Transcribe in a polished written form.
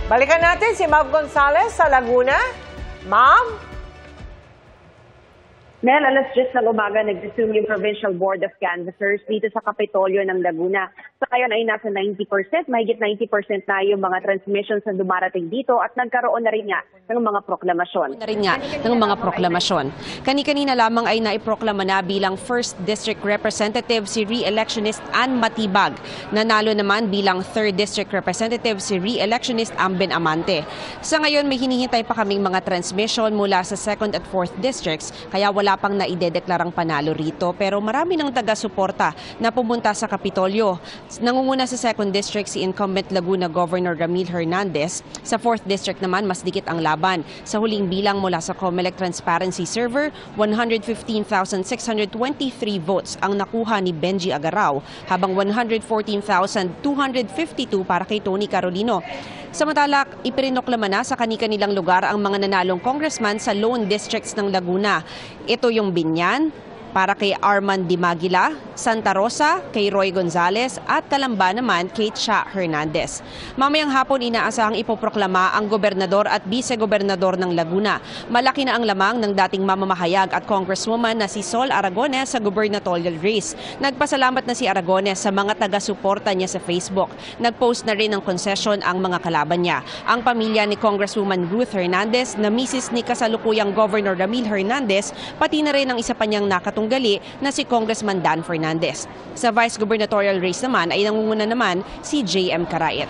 Balikan natin si Ma'am Gonzales sa Laguna. Ma'am? Mel, alas 10 ng umaga nag-resume yung Provincial Board of Canvassers dito sa Kapitolyo ng Laguna. Sa ngayon ay nasa 90%, mahigit 90% na yung mga transmissions na dumarating dito at nagkaroon na rin nga ng mga proklamasyon. Kani-kanina lamang ay naiproklama na bilang 1st District Representative si re-electionist Ann Matibag. Nanalo naman bilang 3rd District Representative si re-electionist Amben Amante. Sa ngayon may hinihintay pa kaming mga transmission mula sa 2nd at 4th districts kaya wala pang naidedeklarang panalo rito pero marami ng taga-suporta na pumunta sa Kapitolyo. Nangunguna sa 2nd District si incumbent Laguna Governor Ramil Hernandez. Sa 4th District naman mas dikit ang laban. Sa huling bilang mula sa COMELEC Transparency Server, 115,623 votes ang nakuha ni Benji Agaraw habang 114,252 para kay Tony Carolino. Samantala, ipinoklama na sa kani-kanilang lugar ang mga nanalong congressman sa lone districts ng Laguna. Ito yung Binyan, para kay Arman Dimagila, Santa Rosa, kay Roy Gonzales at Talamba naman kay Cha Hernandez. Mamayang hapon inaasahang ipoproklama ang gobernador at vice-gobernador ng Laguna. Malaki na ang lamang ng dating mamamahayag at congresswoman na si Sol Aragones sa gubernatorial race. Nagpasalamat na si Aragones sa mga taga-suporta niya sa Facebook. Nagpost na rin ng konsesyon ang mga kalaban niya. Ang pamilya ni Congresswoman Ruth Hernandez na misis ni kasalukuyang Governor Ramil Hernandez, pati na rin ang isa pa niyang nakatunggali na si Congressman Dan Fernandez. Sa vice gubernatorial race naman ay nangunguna naman si J.M. Carayet.